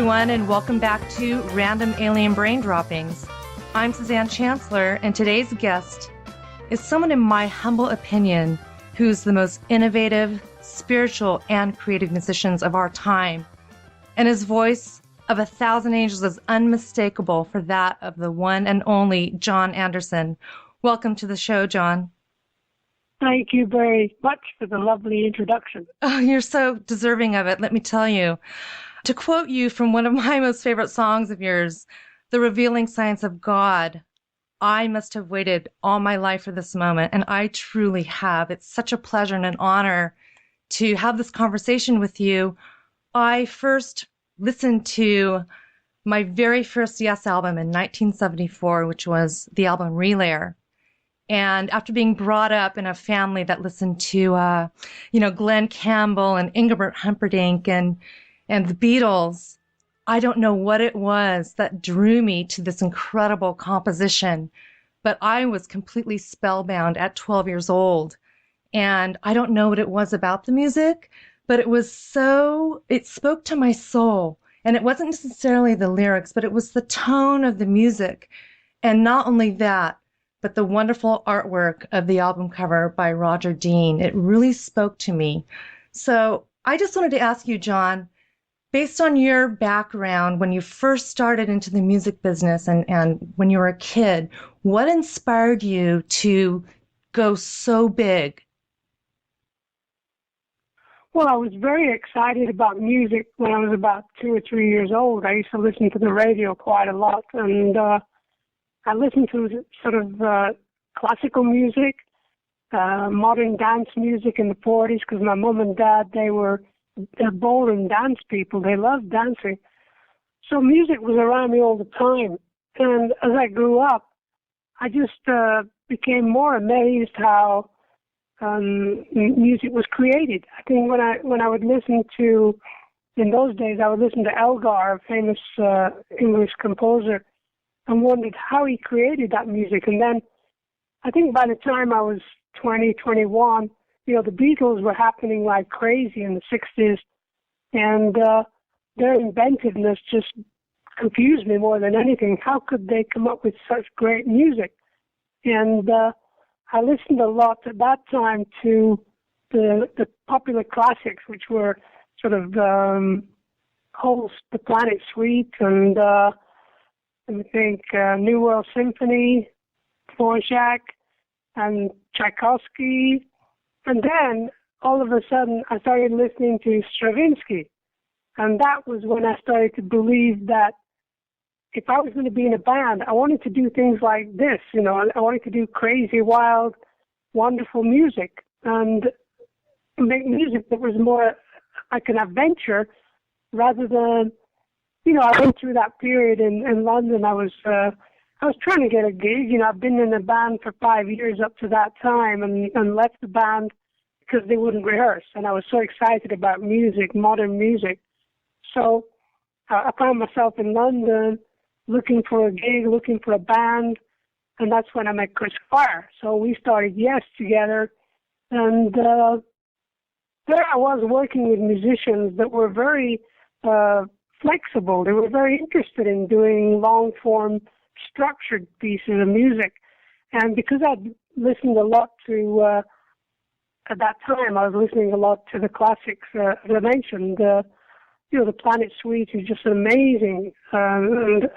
everyone, and welcome back to Random Alien Brain Droppings. I'm Suzanne Chancellor, and today's guest is someone, in my humble opinion, who's the most innovative, spiritual, and creative musicians of our time. And his voice of 1,000 Angels is unmistakable for that of the one and only Jon Anderson. Welcome to the show, Jon. Thank you very much for the lovely introduction. Oh, you're so deserving of it, let me tell you. To quote you from one of my most favorite songs of yours, The Revealing Science of God, I must have waited all my life for this moment, and I truly have. It's such a pleasure and an honor to have this conversation with you. I first listened to my very first Yes album in 1974, which was the album Relayer. And after being brought up in a family that listened to, Glenn Campbell and Engelbert Humperdinck and the Beatles, I don't know what it was that drew me to this incredible composition, but I was completely spellbound at 12 years old. And I don't know what it was about the music, but it spoke to my soul. And it wasn't necessarily the lyrics, but it was the tone of the music. And not only that, but the wonderful artwork of the album cover by Roger Dean. It really spoke to me. So I just wanted to ask you, Jon, based on your background, when you first started into the music business and when you were a kid, what inspired you to go so big? Well, I was very excited about music when I was about 2 or 3 years old. I used to listen to the radio quite a lot, and I listened to sort of classical music, modern dance music in the 40s, because my mom and dad, they're ballroom dance people. They loved dancing. So music was around me all the time. And as I grew up, I just became more amazed how music was created. I think when I would listen to, in those days, I would listen to Elgar, a famous English composer, and wondered how he created that music. And then I think by the time I was 20, 21, the Beatles were happening like crazy in the 60s, and their inventiveness just confused me more than anything. How could they come up with such great music? And I listened a lot at that time to the popular classics, which were sort of Holst, The Planet Suite, and New World Symphony, Dvorak, and Tchaikovsky. And then, all of a sudden, I started listening to Stravinsky. And that was when I started to believe that if I was going to be in a band, I wanted to do things like this. I wanted to do crazy, wild, wonderful music. And make music that was more like an adventure rather than, I went through that period in London. I was trying to get a gig. I've been in a band for 5 years up to that time and left the band because they wouldn't rehearse. And I was so excited about music, modern music. So I found myself in London looking for a gig, looking for a band. And that's when I met Chris Squire. So we started Yes together. And there I was working with musicians that were very flexible. They were very interested in doing long-form structured pieces of music. And because I'd listened a lot to, at that time, I was listening a lot to the classics, as I mentioned, the Planet Suite is just amazing. And,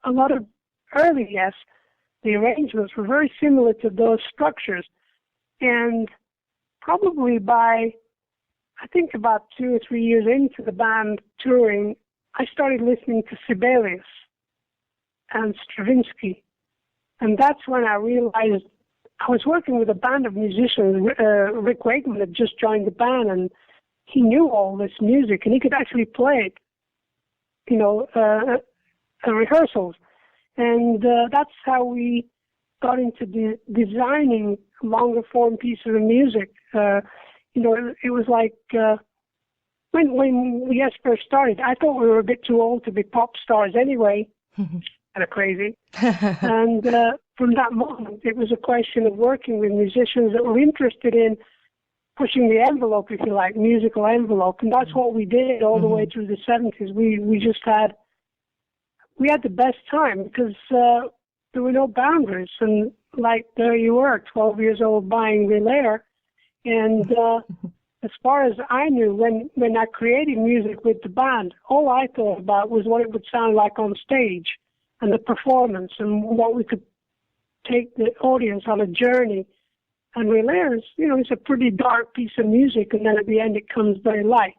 a lot of early Yes, the arrangements were very similar to those structures. And probably by, I think about 2 or 3 years into the band touring, I started listening to Sibelius and Stravinsky. And that's when I realized I was working with a band of musicians. Rick Wakeman had just joined the band, and he knew all this music, and he could actually play it, at rehearsals. And that's how we got into designing longer form pieces of music. It was like when Yes first started, I thought we were a bit too old to be pop stars anyway. Kind of crazy. And from that moment, it was a question of working with musicians that were interested in pushing the envelope, if you like, musical envelope. And that's what we did all the way through the 70s. We just had the best time because there were no boundaries. And like there you were, 12 years old, buying Relayer. And as far as I knew, when I created music with the band, all I thought about was what it would sound like on stage and the performance and what we could take the audience on a journey. And Relayer is, it's a pretty dark piece of music, and then at the end it comes very light.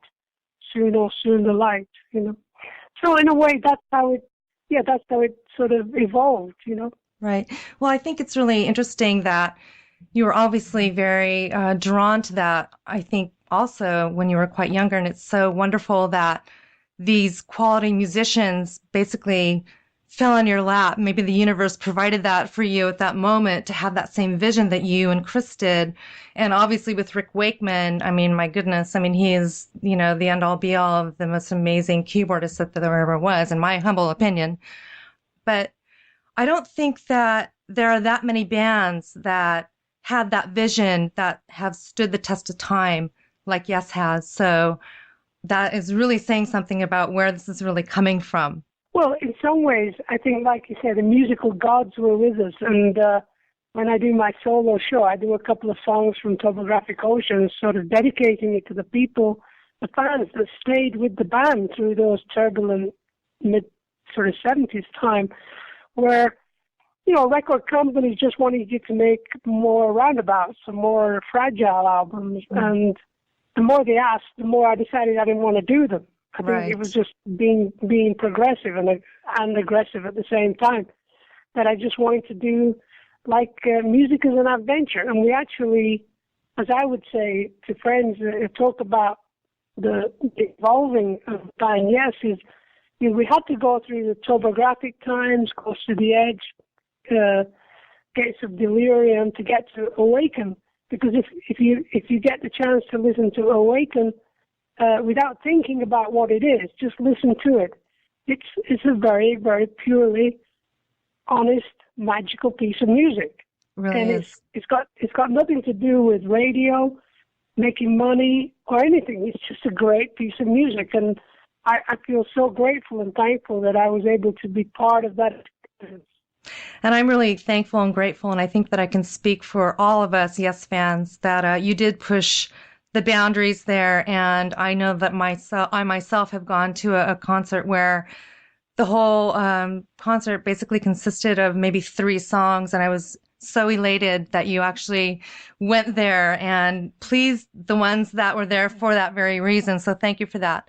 Soon, oh, soon the light, So in a way, that's how it sort of evolved, Right. Well, I think it's really interesting that you were obviously very drawn to that, I think, also when you were quite younger. And it's so wonderful that these quality musicians basically fell in your lap. Maybe the universe provided that for you at that moment to have that same vision that you and Chris did. And obviously with Rick Wakeman, I mean, my goodness, I mean, he is, the end all be all of the most amazing keyboardist that there ever was, in my humble opinion. But I don't think that there are that many bands that had that vision that have stood the test of time like Yes has. So that is really saying something about where this is really coming from. Well, in some ways, I think, like you said, the musical gods were with us. And when I do my solo show, I do a couple of songs from Topographic Ocean, sort of dedicating it to the people, the fans that stayed with the band through those turbulent mid sort of 70s time, where, record companies just wanted you to make more roundabouts and more fragile albums. And the more they asked, the more I decided I didn't want to do them. I think it was just being progressive and aggressive at the same time, that I just wanted to do music as an adventure. And we actually, as I would say to friends, talk about the evolving of band. Yes, we had to go through the topographic times, Close to the Edge, Gates of Delirium to get to Awaken. Because if you get the chance to listen to Awaken, without thinking about what it is, just listen to it. It's a very, very purely honest, magical piece of music. Really and is. It's got nothing to do with radio, making money, or anything. It's just a great piece of music, and I feel so grateful and thankful that I was able to be part of that experience. And I'm really thankful and grateful, and I think that I can speak for all of us Yes fans that you did push the boundaries there. And I know that I myself have gone to a concert where the whole concert basically consisted of maybe 3 songs, and I was so elated that you actually went there and pleased the ones that were there for that very reason. So thank you for that.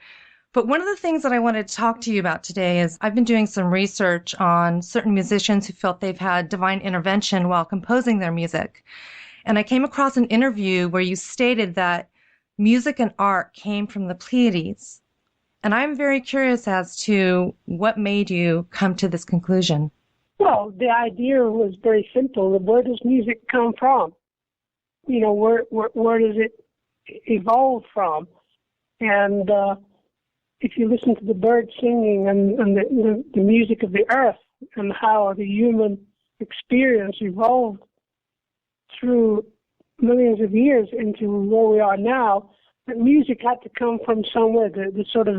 But one of the things that I wanted to talk to you about today is I've been doing some research on certain musicians who felt they've had divine intervention while composing their music. And I came across an interview where you stated that music and art came from the Pleiades. And I'm very curious as to what made you come to this conclusion. Well, the idea was very simple. Where does music come from? Where does it evolve from? And if you listen to the birds singing and the music of the earth and how the human experience evolved through millions of years into where we are now, that music had to come from somewhere, the sort of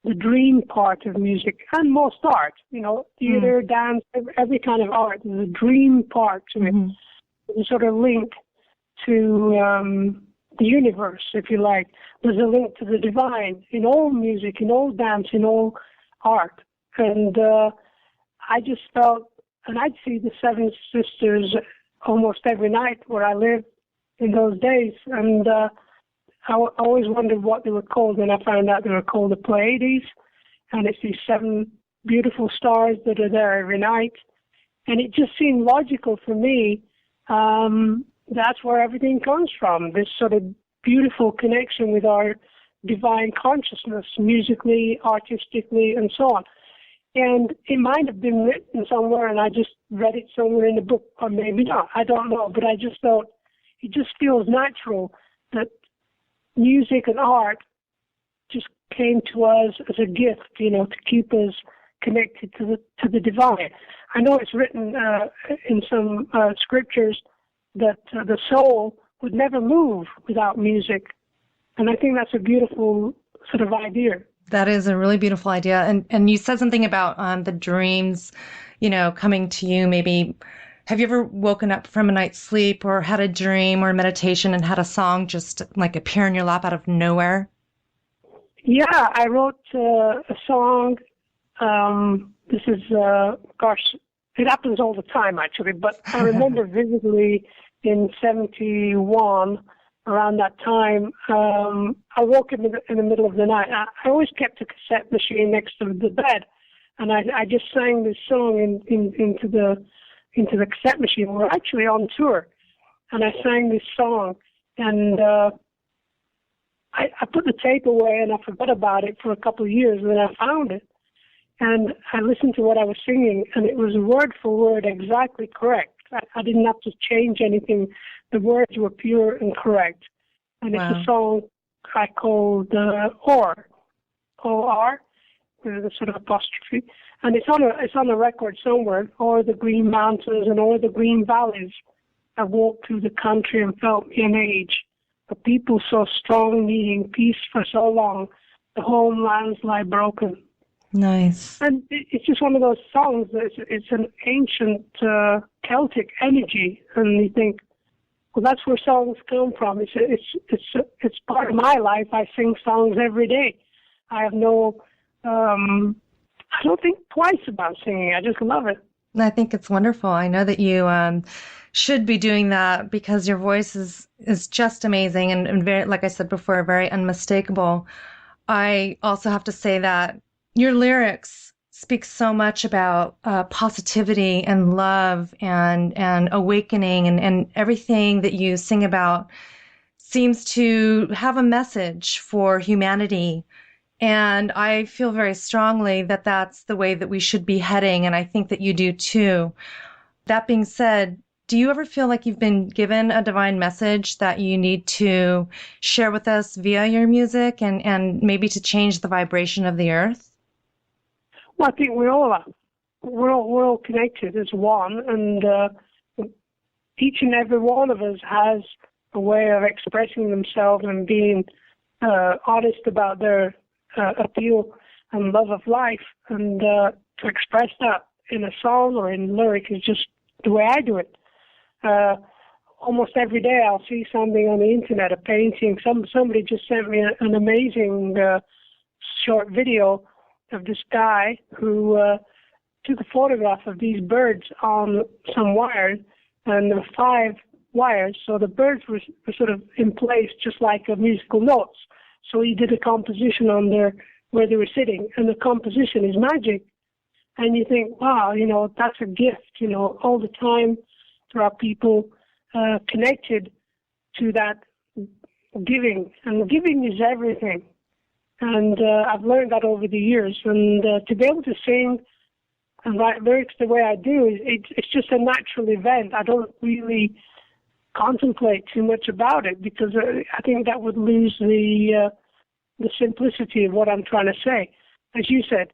the dream part of music, and most art, theater, dance, every kind of art, there's a dream part to it, the sort of link to the universe, if you like. There's a link to the divine in all music, in all dance, in all art. And I just felt, and I'd see the Seven Sisters almost every night where I lived in those days. And I always wondered what they were called, and I found out they were called the Pleiades. And it's these 7 beautiful stars that are there every night. And it just seemed logical for me. That's where everything comes from, this sort of beautiful connection with our divine consciousness, musically, artistically, and so on. And it might have been written somewhere, and I just read it somewhere in the book, or maybe not, I don't know. But I just thought, it just feels natural that music and art just came to us as a gift, to keep us connected to the divine. I know it's written in some scriptures that the soul, would never move without music. And I think that's a beautiful sort of idea. That is a really beautiful idea. And you said something about the dreams, coming to you. Maybe have you ever woken up from a night's sleep or had a dream or meditation and had a song just like appear in your lap out of nowhere? Yeah, I wrote a song. This is, it happens all the time actually, but I remember vividly in 71, around that time, I woke in the middle of the night. I always kept a cassette machine next to the bed, and I just sang this song into the cassette machine. We're actually on tour, and I sang this song, and I put the tape away and I forgot about it for a couple of years, and then I found it, and I listened to what I was singing, and it was word for word exactly correct. I didn't have to change anything. The words were pure and correct. And Wow. It's a song I called Or, O-R, with a sort of apostrophe. And it's on a record somewhere, O'er the green mountains and o'er the green valleys. I walked through the country and felt me an age. A people so strong needing peace for so long, the homelands lie broken. Nice. And it's just one of those songs. It's an ancient Celtic energy, and you think, well, that's where songs come from. It's part of my life. I sing songs every day. I have I don't think twice about singing. I just love it. I think it's wonderful. I know that you should be doing that because your voice is just amazing and very, like I said before, very unmistakable. I also have to say that your lyrics speak so much about positivity and love and awakening and everything that you sing about seems to have a message for humanity. And I feel very strongly that that's the way that we should be heading. And I think that you do too. That being said, do you ever feel like you've been given a divine message that you need to share with us via your music and maybe to change the vibration of the earth? Well, I think we all are. We're all connected as one, and each and every one of us has a way of expressing themselves and being honest about their appeal and love of life. And to express that in a song or in lyric is just the way I do it. Almost every day I'll see something on the internet, a painting. Somebody just sent me an amazing short video of this guy who took a photograph of these birds on some wires, and there were 5 wires, so the birds were sort of in place just like a musical notes. So he did a composition on where they were sitting, and the composition is magic. And you think, wow, that's a gift. All the time there are people connected to that giving, and giving is everything. And I've learned that over the years. And to be able to sing and write lyrics the way I do, it's just a natural event. I don't really contemplate too much about it because I think that would lose the simplicity of what I'm trying to say. As you said,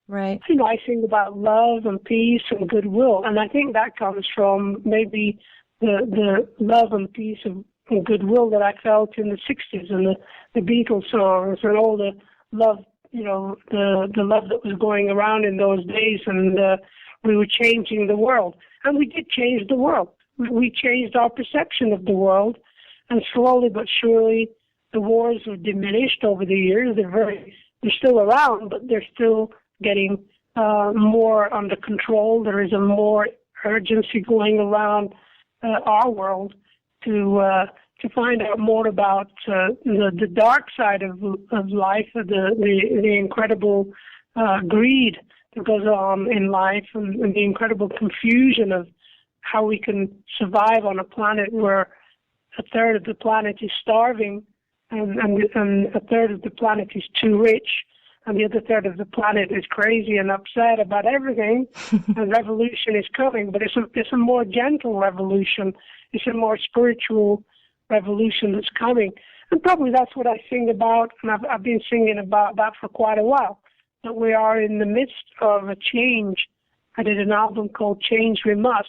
right? I sing about love and peace and goodwill, and I think that comes from maybe the love and peace and goodwill that I felt in the 60s and the Beatles songs and all the love, the love that was going around in those days, and we were changing the world. And we did change the world. We changed our perception of the world, and slowly but surely the wars have diminished over the years. They're still around, but they're still getting more under control. There is a more urgency going around our world to find out more about the dark side of life, the incredible greed that goes on in life, and the incredible confusion of how we can survive on a planet where a third of the planet is starving and a third of the planet is too rich, and the other third of the planet is crazy and upset about everything. And revolution is coming, but it's a more gentle revolution. It's a more spiritual revolution that's coming. And probably that's what I sing about, and I've been singing about that for quite a while, that we are in the midst of a change. I did an album called Change We Must.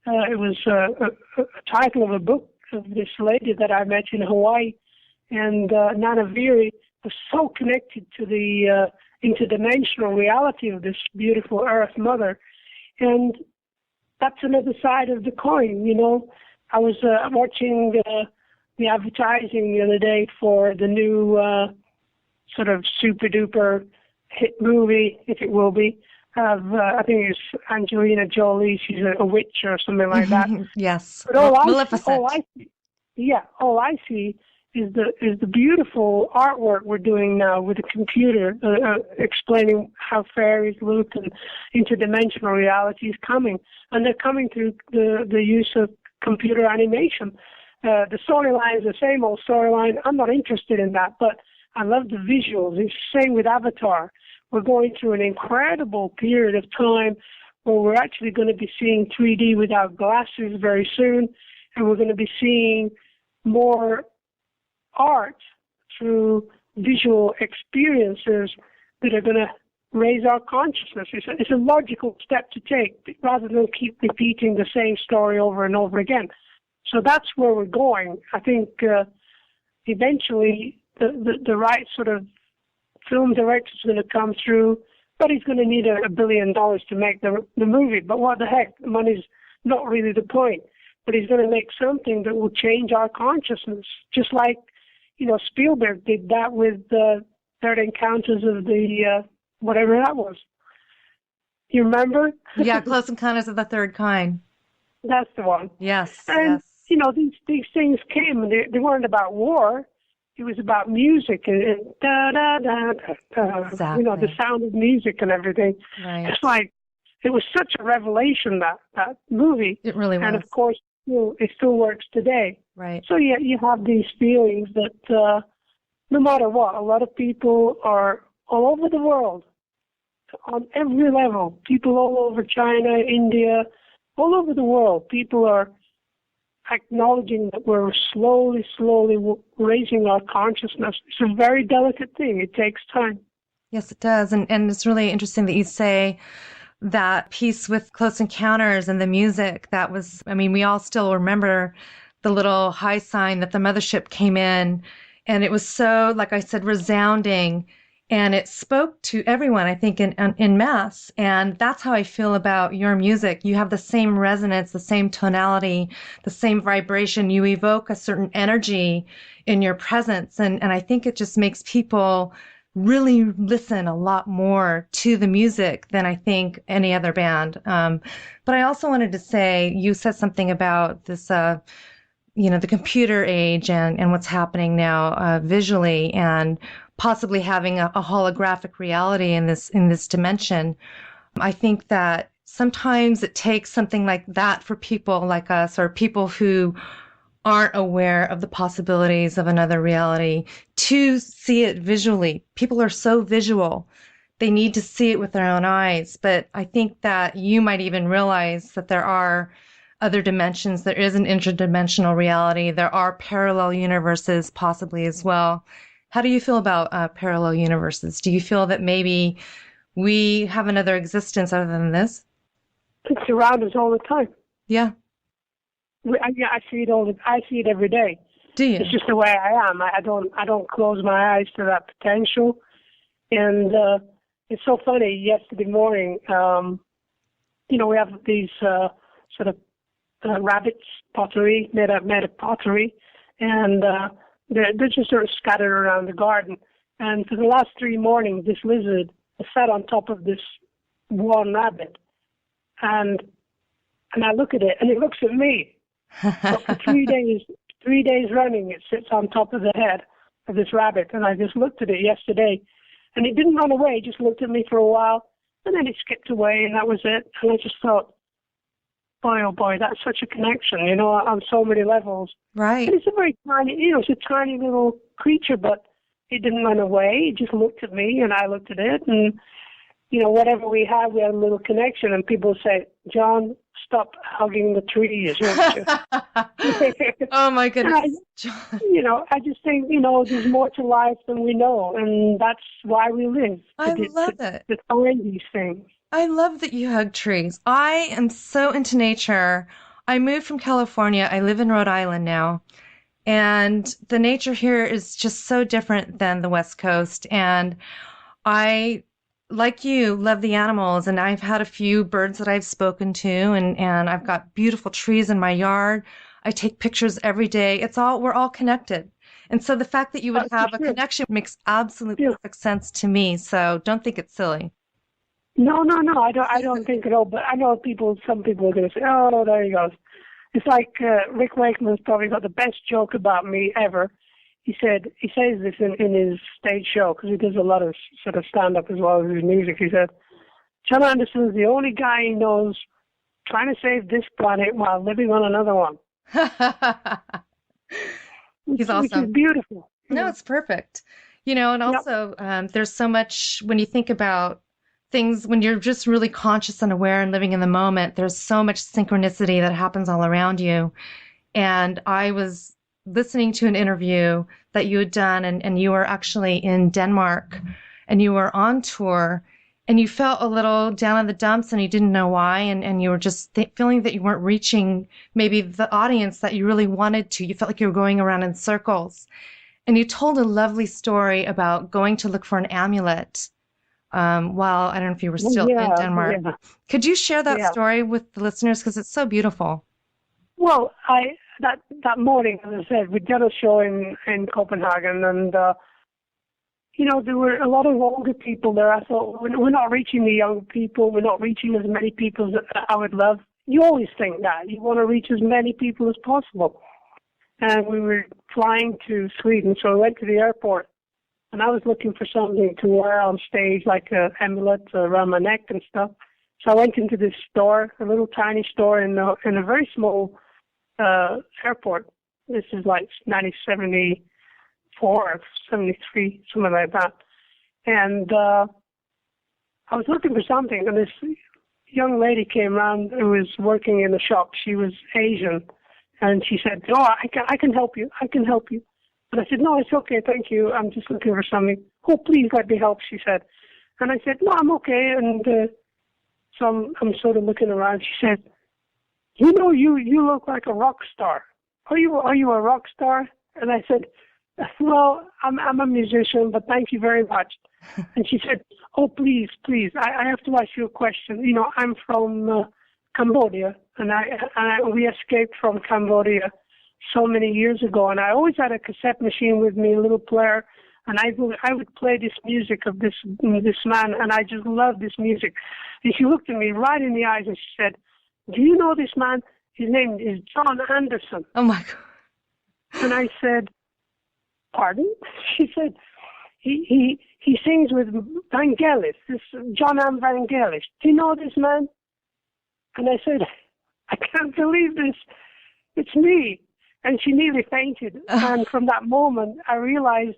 It was a title of a book of this lady that I met in Hawaii, and Nana Viri was so connected to the interdimensional reality of this beautiful Earth Mother. And that's another side of the coin, you know. I was watching the advertising the other day for the new sort of super duper hit movie, if it will be. I think it's Angelina Jolie. She's a witch or something like that. Yes, But Maleficent. all I see is the beautiful artwork we're doing now with the computer, explaining how fairies look and interdimensional reality is coming, and they're coming through the use of computer animation. The storyline is the same old storyline. I'm not interested in that, but I love the visuals. It's the same with Avatar. We're going through an incredible period of time where we're actually going to be seeing 3D without glasses very soon, and we're going to be seeing more art through visual experiences that are going to raise our consciousness. It's a logical step to take rather than keep repeating the same story over and over again. So that's where we're going. I think eventually the right sort of film director is going to come through, but he's going to need $1 billion to make the movie. But what the heck, money's not really the point. But he's going to make something that will change our consciousness, just like, you know, Spielberg did that with the Third Encounters of the whatever that was. You remember? Yeah, Close Encounters of the Third Kind. That's the one. Yes. And yes. you know, these things came, and they weren't about war. It was about music and da da da da. Exactly. You know, the sound of music and everything. Right. It's like it was such a revelation, that movie. It really was. And of course, it still works today. Right. So yeah, you have these feelings that no matter what, a lot of people are all over the world, on every level. People all over China, India, all over the world. People are acknowledging that we're slowly raising our consciousness. It's a very delicate thing. It takes time. Yes, it does. And it's really interesting that you say that piece with Close Encounters and the music. That was, I mean, we all still remember the little high sign that the mothership came in, and it was so, like I said, resounding, and it spoke to everyone, I think, in mass. And that's how I feel about your music. You have the same resonance, the same tonality, the same vibration. You evoke a certain energy in your presence. And I think it just makes people really listen a lot more to the music than I think any other band. But I also wanted to say, you said something about this, you know, the computer age and what's happening now visually, and possibly having a holographic reality in this dimension. I think that sometimes it takes something like that for people like us, or people who aren't aware of the possibilities of another reality, to see it visually. People are so visual. They need to see it with their own eyes. But I think that you might even realize that there are other dimensions. There is an interdimensional reality. There are parallel universes possibly as well. How do you feel about parallel universes? Do you feel that maybe we have another existence other than this? It's around us all the time. Yeah. I see it I see it every day. Do you? It's just the way I am. I don't close my eyes to that potential. And it's so funny. Yesterday morning, you know, we have these sort of rabbits pottery made of pottery, and they're just sort of scattered around the garden. And for the last 3 mornings, this lizard has sat on top of this one rabbit, and I look at it, and it looks at me. But for 3 days running, it sits on top of the head of this rabbit, and I just looked at it yesterday, and it didn't run away. It just looked at me for a while, and then it skipped away, and that was it. And I just thought, boy, oh boy, that's such a connection, you know, on so many levels. Right. And it's a very tiny, you know, it's a tiny little creature, but it didn't run away. It just looked at me, and I looked at it, and, you know, whatever we had a little connection. And people say, John, stop hugging the trees. Oh, my goodness. You know, I just think, you know, there's more to life than we know, and that's why we live. I love it. To find these things. I love that you hug trees. I am so into nature. I moved from California. I live in Rhode Island now. And the nature here is just so different than the West Coast. And I, like you, love the animals. And I've had a few birds that I've spoken to, and I've got beautiful trees in my yard. I take pictures every day. We're all connected. And so the fact that you would For have a sure. connection makes absolute Yeah. perfect sense to me. So don't think it's silly. No, no, no. I don't think at all. But I know some people are going to say, "Oh, there he goes." It's like Rick Wakeman's probably got the best joke about me ever. He says this in his stage show because he does a lot of sort of stand up as well as his music. He said, "Jon Anderson is the only guy he knows trying to save this planet while living on another one," He's which is awesome. beautiful. No, it's perfect. And Yep. also, there's so much when you think about things, when you're just really conscious and aware and living in the moment, there's so much synchronicity that happens all around you. And I was listening to an interview that you had done, and you were actually in Denmark and you were on tour and you felt a little down in the dumps and you didn't know why. And you were just feeling that you weren't reaching maybe the audience that you really wanted to. You felt like you were going around in circles. And you told a lovely story about going to look for an amulet while I don't know if you were Well, still in yeah, Denmark. yeah, Could you share that yeah. story with the listeners? Because it's so beautiful. Well, that morning, as I said, we did a show in Copenhagen, and there were a lot of older people there. I thought we're not reaching the young people. We're not reaching as many people as I would love. You always think that you want to reach as many people as possible. And we were flying to Sweden, so I went to the airport, and I was looking for something to wear on stage, like an amulet around my neck and stuff. So I went into this store, a little tiny store in a very small airport. This is like 1974 or 73, something like that. And I was looking for something, and this young lady came around who was working in the shop. She was Asian, and she said, "Oh, I can help you. I can help you." And I said, "No, it's okay, thank you. I'm just looking for something." "Oh, please let me help," she said. And I said, "No, I'm okay." And so I'm sort of looking around. She said, you look like a rock star. Are you a rock star?" And I said, "Well, I'm a musician, but thank you very much." And she said, "Oh, please, please, I have to ask you a question. I'm from Cambodia, and we escaped from Cambodia so many years ago, and I always had a cassette machine with me, a little player, and I would play this music of this man, and I just love this music." And she looked at me right in the eyes and she said, "Do you know this man? His name is Jon Anderson." Oh my God. And I said, "Pardon?" She said, he sings with Vangelis, this John M. Vangelis. "Do you know this man?" And I said, "I can't believe this. It's me." And she nearly fainted. And from that moment, I realized,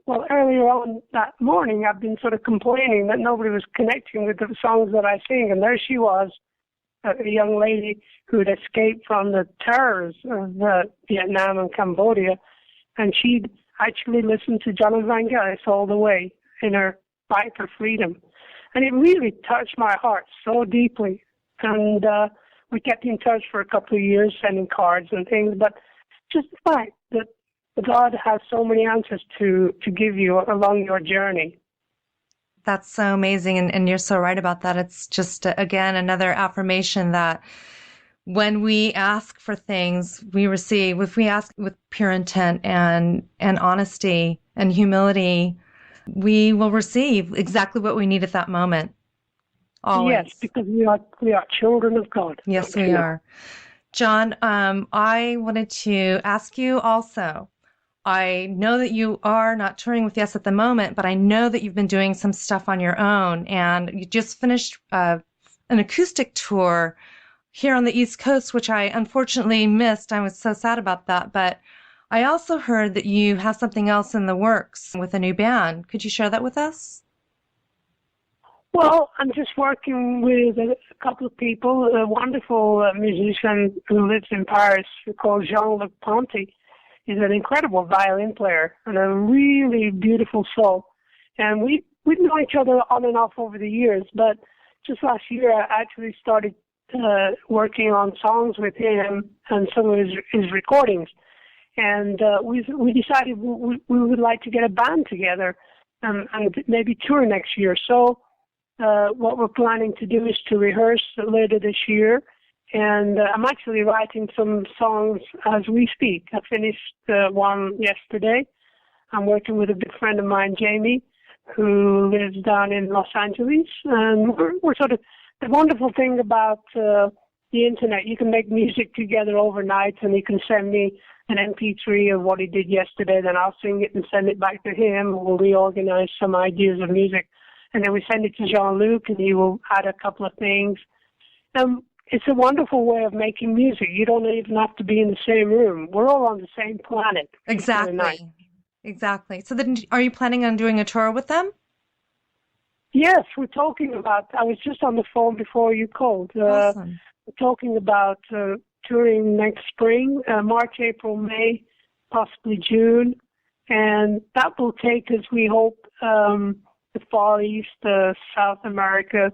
well, earlier on that morning, I've been sort of complaining that nobody was connecting with the songs that I sing. And there she was, a young lady who had escaped from the terrors of Vietnam and Cambodia. And she'd actually listened to John Vangelis all the way in her fight for freedom. And it really touched my heart so deeply. And we kept in touch for a couple of years, sending cards and things. But just the fact that God has so many answers to give you along your journey. That's so amazing. And you're so right about that. It's just, again, another affirmation that when we ask for things, we receive. If we ask with pure intent and honesty and humility, we will receive exactly what we need at that moment. Yes, Always. because we are children of God. Yes, we are. Jon, I wanted to ask you also. I know that you are not touring with us at the moment, but I know that you've been doing some stuff on your own, and you just finished an acoustic tour here on the East Coast, which I unfortunately missed. I was so sad about that, but I also heard that you have something else in the works with a new band. Could you share that with us? Well, I'm just working with a couple of people, a wonderful musician who lives in Paris called Jean-Luc Ponty. He's an incredible violin player and a really beautiful soul. And we've known each other on and off over the years, but just last year I actually started working on songs with him and some of his recordings. And we decided we would like to get a band together and maybe tour next year. So what we're planning to do is to rehearse later this year. And I'm actually writing some songs as we speak. I finished one yesterday. I'm working with a big friend of mine, Jamie, who lives down in Los Angeles. And we're sort of, the wonderful thing about the internet, you can make music together overnight, and he can send me an MP3 of what he did yesterday, then I'll sing it and send it back to him. We'll reorganize some ideas of music, and then we send it to Jean-Luc, and he will add a couple of things. It's a wonderful way of making music. You don't even have to be in the same room. We're all on the same planet. Exactly. Exactly. So then are you planning on doing a tour with them? Yes, we're talking about, I was just on the phone before you called. Awesome. We're talking about touring next spring, March, April, May, possibly June. And that will take us, we hope, the Far East, South America,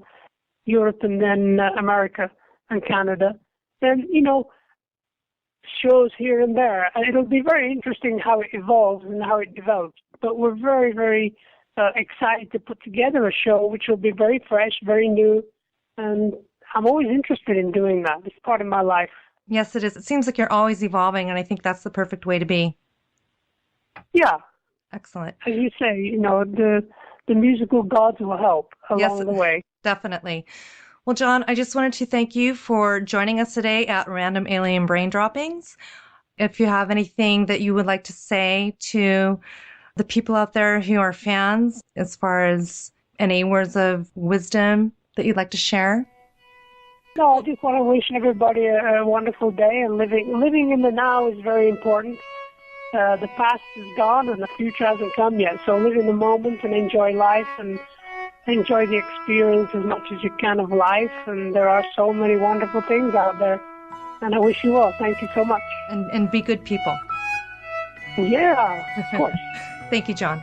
Europe, and then America and Canada. And, shows here and there. And it'll be very interesting how it evolves and how it develops. But we're very, very excited to put together a show which will be very fresh, very new. And I'm always interested in doing that. It's part of my life. Yes, it is. It seems like you're always evolving, and I think that's the perfect way to be. Yeah. Excellent. As you say, the musical gods will help along the way. Definitely. Well, Jon, I just wanted to thank you for joining us today at Random Alien Brain Droppings. If you have anything that you would like to say to the people out there who are fans, as far as any words of wisdom that you'd like to share? No, I just want to wish everybody a wonderful day, and living in the now is very important. The past is gone and the future hasn't come yet, so live in the moment and enjoy life and enjoy the experience as much as you can of life. And there are so many wonderful things out there, and I wish you well. Thank you so much. And be good people. Yeah, of course. Thank you, Jon.